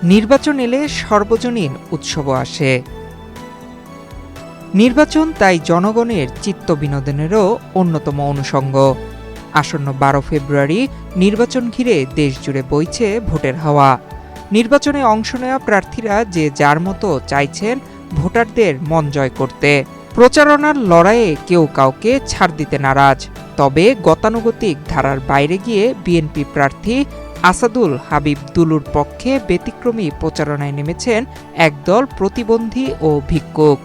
নির্বাচন এলে সর্বজনীন উৎসবও আসে। নির্বাচন তাই জনগণের চিত্ত বিনোদনেরও অন্যতম অনুষঙ্গ। আসন্ন 12 ফেব্রুয়ারি নির্বাচন ঘিরে দেশজুড়ে বইছে ভোটের হাওয়া। নির্বাচনে অংশ নেওয়া প্রার্থীরা যে যার মতো চাইছেন ভোটারদের মন জয় করতে। প্রচারণার লড়াইয়ে কেউ কাউকে ছাড় দিতে নারাজ। তবে গতানুগতিক ধারার বাইরে গিয়ে বিএনপি প্রার্থী আসাদুল হাবিব দুলুর পক্ষে ব্যতিক্রমী প্রচারণায় নেমেছেন একদল প্রতিবন্ধী ও ভিক্ষুক।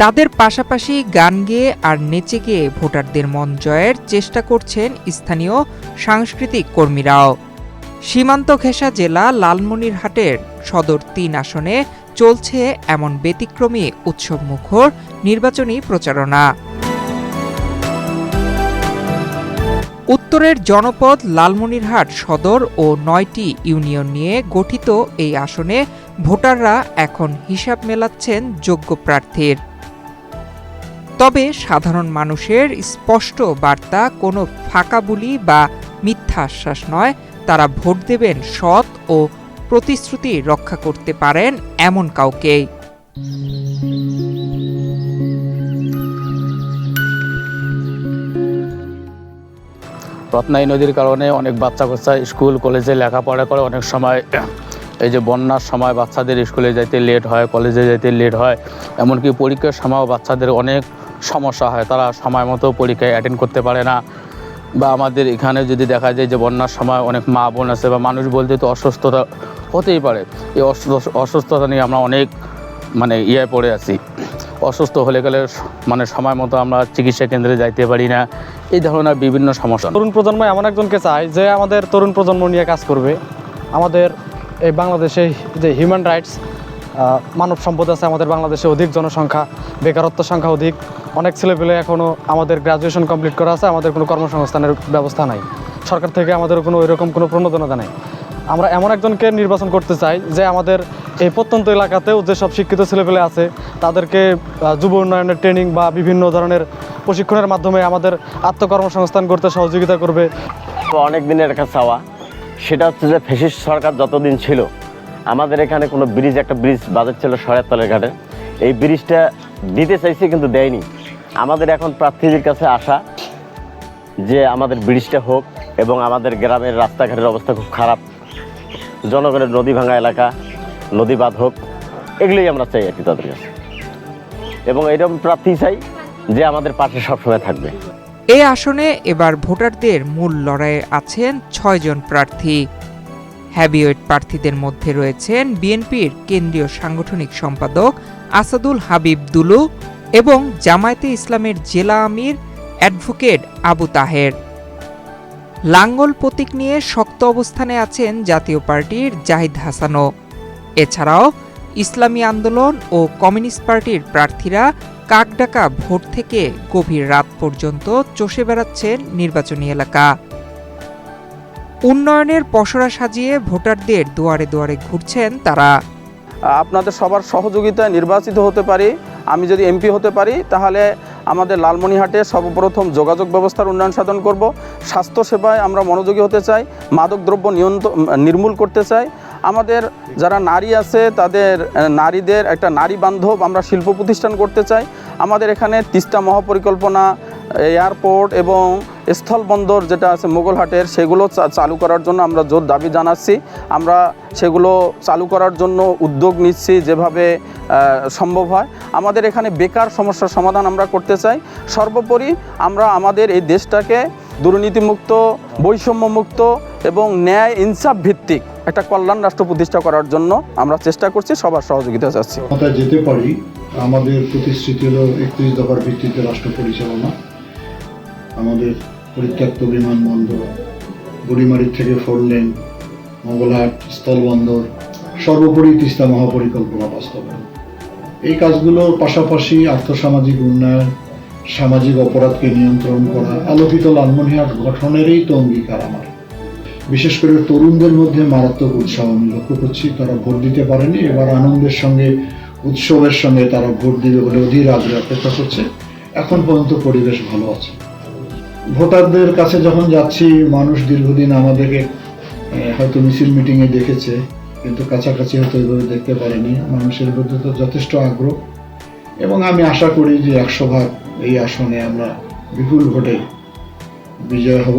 তাদের পাশাপাশি গান গেয়ে আর নেচে গেয়ে ভোটারদের মন জয়ের চেষ্টা করছেন স্থানীয় সাংস্কৃতিক কর্মীরাও। সীমান্ত ঘেঁষা জেলা লালমনিরহাটের সদর 3 আসনে চলছে এমন ব্যতিক্রমী উৎসবমুখর নির্বাচনী প্রচারণা। উত্তরের জনপদ লালমনিরহাট সদর ও 9টি ইউনিয়ন নিয়ে গঠিত এই আসনে ভোটাররা এখন হিসাব মেলাচ্ছেন যোগ্য প্রার্থীর। তবে সাধারণ মানুষের স্পষ্ট বার্তা কোনো ফাঁকা বুলি বা মিথ্যা আশ্বাস নয়। তারা ভোট দেবেন সৎ ও প্রতিশ্রুতি রক্ষা করতে পারেন এমন কাউকেই। রত্নাই নদীর কারণে অনেক বাচ্চা স্কুল কলেজে লেখাপড়া করে। অনেক সময় এই যে বন্যার সময় বাচ্চাদের স্কুলে যেতে লেট হয়, কলেজে যেতে লেট হয়, এমনকি পরীক্ষার সময়ও বাচ্চাদের অনেক সমস্যা হয়। তারা সময় মতো পরীক্ষায় অ্যাটেন্ড করতে পারে না। বা আমাদের এখানে যদি দেখা যায় যে বন্যার সময় অনেক মা বোন আছে বা মানুষ বলতে তো অসুস্থতা হতেই পারে। এই অসুস্থতা নিয়ে আমরা অনেক পড়ে আছি। অসুস্থ হলে গেলে সময় মতো আমরা চিকিৎসা কেন্দ্রে যাইতে পারি না। এই ধরনের বিভিন্ন সমস্যা। তরুণ প্রজন্ম এমন একজনকে চায় যে আমাদের তরুণ প্রজন্ম নিয়ে কাজ করবে। আমাদের এই বাংলাদেশে যে হিউম্যান রাইটস, মানব সম্পদ আছে আমাদের বাংলাদেশে অধিক, জনসংখ্যা, বেকারত্ব সংখ্যা অধিক, অনেক ছেলেপেলে এখনও আমাদের গ্র্যাজুয়েশন কমপ্লিট করা আছে, আমাদের কোনো কর্মসংস্থানের ব্যবস্থা নাই, সরকার থেকে আমাদের কোনো ওইরকম কোনো প্রণোদনা নেই। আমরা এমন একজনকে নির্বাচন করতে চাই যে আমাদের এই প্রত্যন্ত এলাকাতেও যেসব শিক্ষিত ছেলেপেলে আছে তাদেরকে যুব উন্নয়নের ট্রেনিং বা বিভিন্ন ধরনের প্রশিক্ষণের মাধ্যমে আমাদের আত্মকর্মসংস্থান করতে সহযোগিতা করবে। অনেক দিনের একটা চাওয়া, সেটা হচ্ছে যে ফ্যাসিস্ট সরকার যতদিন ছিল আমাদের এখানে কোনো একটা ব্রিজ বাজার ছিল শরীয়তলের ঘাটে। এই ব্রিজটা দিতে চাইছে কিন্তু দেয়নি। আমাদের এখন প্রার্থীদের কাছে আশা যে আমাদের ব্রিজটা হোক, এবং আমাদের গ্রামের রাস্তাঘাটের অবস্থা খুব খারাপ, জনগণের নদী ভাঙা এলাকা, নদী বাঁধ হোক, এগুলোই আমরা চাই আর কি তাদের কাছে। এবং এরকম প্রার্থী চাই যে আমাদের পাশে সবসময় থাকবে। এই আসনে এবার ভোটারদের মূল লড়াইয়ে আছেন 6 জন প্রার্থী। হেভিওয়েট প্রার্থীদের মধ্যে রয়েছেন বিএনপির কেন্দ্রীয় সাংগঠনিক সম্পাদক আসাদুল হাবিব দুলু এবং জামায়াতে ইসলামের জেলা আমির অ্যাডভোকেট আবু তাহের। লাঙ্গল প্রতীক নিয়ে শক্ত অবস্থানে আছেন জাতীয় পার্টির জাহিদ হাসানও। এছাড়াও ইসলামী আন্দোলন ও কমিউনিস্ট পার্টির প্রার্থীরা কাকডাকা ভোট থেকে গভীর রাত পর্যন্ত চষে বেড়াচ্ছেন নির্বাচনী এলাকা। উন্নয়নের পসরা সাজিয়ে ভোটারদের দুয়ারে দুয়ারে ঘুরছেন তারা। আপনাদের সবার সহযোগিতায় নির্বাচিত হতে পারি। আমি যদি এমপি হতে পারি তাহলে আমাদের লালমনিরহাটে সর্বপ্রথম যোগাযোগ ব্যবস্থার উন্নয়ন সাধন করব। স্বাস্থ্যসেবায় আমরা মনোযোগী হতে চাই, মাদকদ্রব্য নির্মূল করতে চাই। আমাদের যারা নারী আছে তাদের নারীদের একটা নারী বান্ধব আমরা শিল্প প্রতিষ্ঠান করতে চাই। আমাদের এখানে তিস্তা মহাপরিকল্পনা, এয়ারপোর্ট এবং স্থলবন্দর যেটা আছে মোগলহাটের, সেগুলো চালু করার জন্য আমরা জোর দাবি জানাচ্ছি। আমরা সেগুলো চালু করার জন্য উদ্যোগ নিচ্ছি যেভাবে সম্ভব হয়। আমাদের এখানে বেকার সমস্যার সমাধান আমরা করতে চাই। সর্বোপরি আমরা আমাদের এই দেশটাকে দুর্নীতিমুক্ত, বৈষম্যমুক্ত এবং ন্যায় ইনসাফ ভিত্তিক একটা কল্যাণ রাষ্ট্র প্রতিষ্ঠা করার জন্য আমরা চেষ্টা করছি, সবার সহযোগিতা চাচ্ছি। যেতে পারি আমাদের প্রতিশ্রুতি হল 31 দফার ভিত্তিতে রাষ্ট্র পরিচালনা। আমাদের পরিত্যক্ত বিমানবন্দর, বুড়িমারি থেকে 4 লেন, মোগলহাট স্থলবন্দর, সর্বোপরি তিস্তা মহাপরিকল্পনা বাস্তবায়ন। এই কাজগুলোর পাশাপাশি আর্থসামাজিক উন্নয়ন, সামাজিক অপরাধকে নিয়ন্ত্রণ করা, আলোকিত লালমনিরহাট গঠনেরই তো অঙ্গীকার আমার। বিশেষ করে তরুণদের মধ্যে মারাত্মক উৎসাহ আমি লক্ষ্য করছি। তারা ভোট দিতে পারেনি, এবার আনন্দের সঙ্গে উৎসবের সঙ্গে তারা ভোট দিবে বলে অধীর আগ্রহে অপেক্ষা করছে। এখন পর্যন্ত পরিবেশ ভালো আছে। ভোটারদের কাছে যখন যাচ্ছি, মানুষ দীর্ঘদিন আমাদেরকে হয়তো মিছিল মিটিংয়ে দেখেছে, কিন্তু কাছাকাছি হয়তো এইভাবে দেখতে পারিনি। মানুষের মধ্যে তো যথেষ্ট আগ্রহ এবং আমি আশা করি যে 100% এই আসনে আমরা বিপুল ভোটে বিজয় হব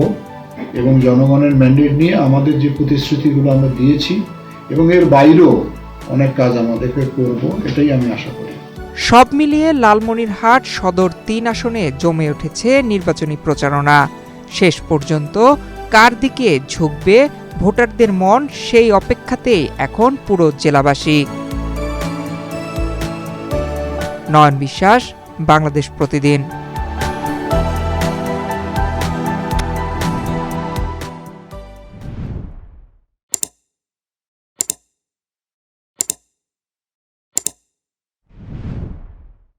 এবং জনগণের ম্যান্ডেট নিয়ে আমাদের যে প্রতিশ্রুতিগুলো আমরা দিয়েছি এবং এর বাইরেও অনেক কাজ আমাদেরকে করব, এটাই আমি আশা করি। সব মিলিয়ে লালমনিরহাট সদর 3 আসনে জমে উঠেছে নির্বাচনী প্রচারণা। শেষ পর্যন্ত কার দিকে ঝুঁকবে ভোটারদের মন, সেই অপেক্ষাতেই এখন পুরো জেলাবাসী। নয়ন বিশ্বাস, বাংলাদেশ প্রতিদিন।